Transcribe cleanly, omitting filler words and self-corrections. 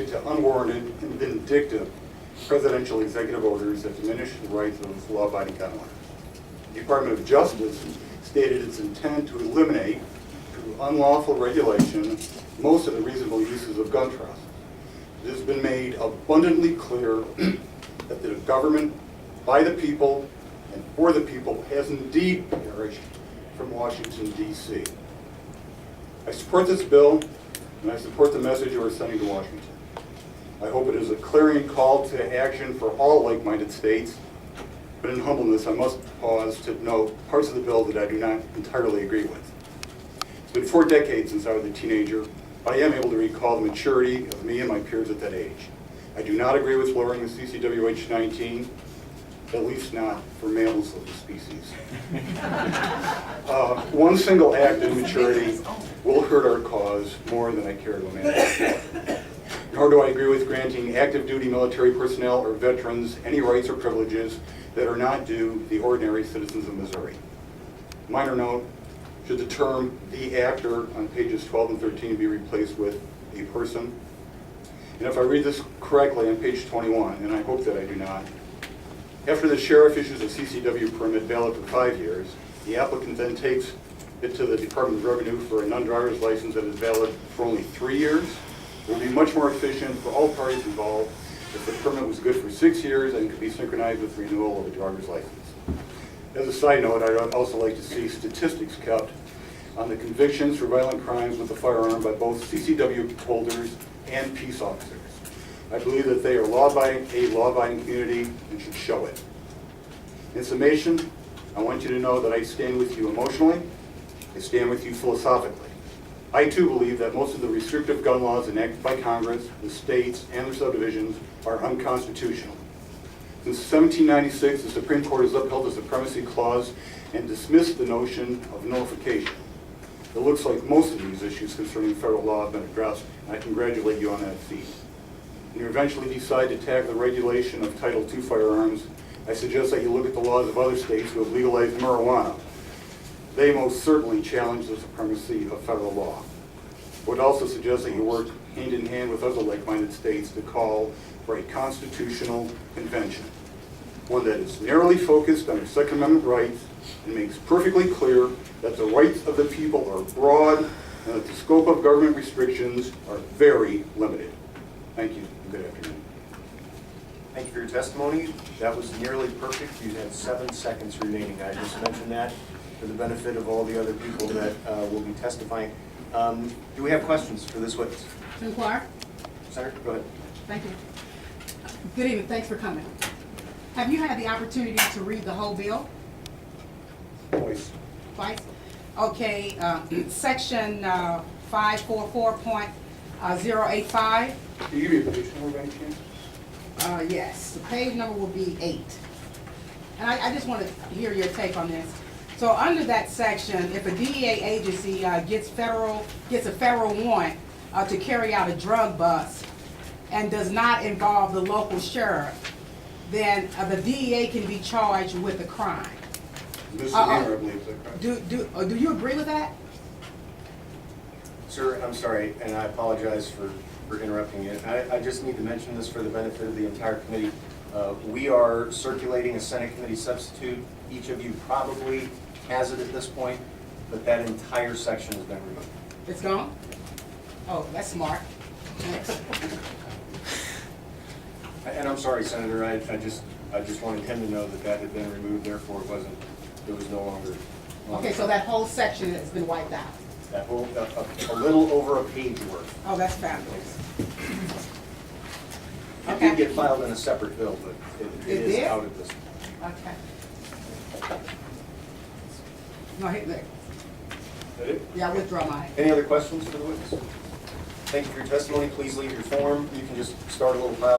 related to unwarranted and vindictive presidential executive orders that diminish the rights of law-abiding gun owners. The Department of Justice stated its intent to eliminate, through unlawful regulation, most of the reasonable uses of gun trusts. It has been made abundantly clear that the government, by the people, and for the people, has indeed perished from Washington, D.C. I support this bill, and I support the message you are sending to Washington. I hope it is a clarion call to action for all like-minded states, but in humbleness, I must pause to note parts of the bill that I do not entirely agree with. It's been 4 decades since I was a teenager, but I am able to recall the maturity of me and my peers at that age. I do not agree with lowering the CCWH 19, at least not for males of the species. One single act of maturity will hurt our cause more than I care to imagine. Nor do I agree with granting active duty military personnel or veterans any rights or privileges that are not due the ordinary citizens of Missouri. Minor note, should the term "the actor" on pages 12 and 13 be replaced with "a person"? And if I read this correctly on page 21, and I hope that I do not, after the sheriff issues a CCW permit valid for 5 years, the applicant then takes it to the Department of Revenue for a non-driver's license that is valid for only 3 years. It would be much more efficient for all parties involved if the permit was good for 6 years and could be synchronized with renewal of a driver's license. As a side note, I'd also like to see statistics kept on the convictions for violent crimes with a firearm by both CCW holders and peace officers. I believe that they are a law-abiding community and should show it. In summation, I want you to know that I stand with you emotionally, I stand with you philosophically. I too believe that most of the restrictive gun laws enacted by Congress, the states, and their subdivisions are unconstitutional. Since 1796, the Supreme Court has upheld the Supremacy Clause and dismissed the notion of nullification. It looks like most of these issues concerning federal law have been addressed, and I congratulate you on that feat. When you eventually decide to tackle the regulation of Title II firearms, I suggest that you look at the laws of other states who have legalized marijuana. They most certainly challenge the supremacy of federal law. I would also suggest that you work hand in hand with other like-minded states to call for a constitutional convention, one that is narrowly focused on our Second Amendment rights and makes perfectly clear that the rights of the people are broad and that the scope of government restrictions are very limited. Thank you, and good afternoon. Thank you for your testimony. That was nearly perfect. You had 7 seconds remaining. I just mentioned that for the benefit of all the other people that will be testifying. Do we have questions for this witness? Inquire. Senator, go ahead. Thank you. Good evening. Thanks for coming. Have you had the opportunity to read the whole bill? Twice. Twice? Okay. Section 544.085. Can you give me a page number by any chance? Yes. The page number will be 8. And I just want to hear your take on this. So under that section, if a DEA agency gets a federal warrant to carry out a drug bust and does not involve the local sheriff, then the DEA can be charged with a crime. Misdemeanor, I believe, is that correct? Do you agree with that? Sir, I'm sorry, and I apologize for interrupting you. I just need to mention this for the benefit of the entire committee. We are circulating a Senate committee substitute. Each of you probably has it at this point, but that entire section has been removed. It's gone? Oh, that's smart. Next. And I'm sorry, Senator, I just wanted him to know that that had been removed, therefore it was no longer. Okay, so that whole section has been wiped out. That whole, a little over a page worth. Oh, that's fabulous. It Okay. did get filed in a separate bill, but it is did? out of this. Okay. No, hit that. That it? Yeah, I withdraw mine. Any other questions for the witness? Thank you for your testimony. Please leave your form. You can just start a little pile.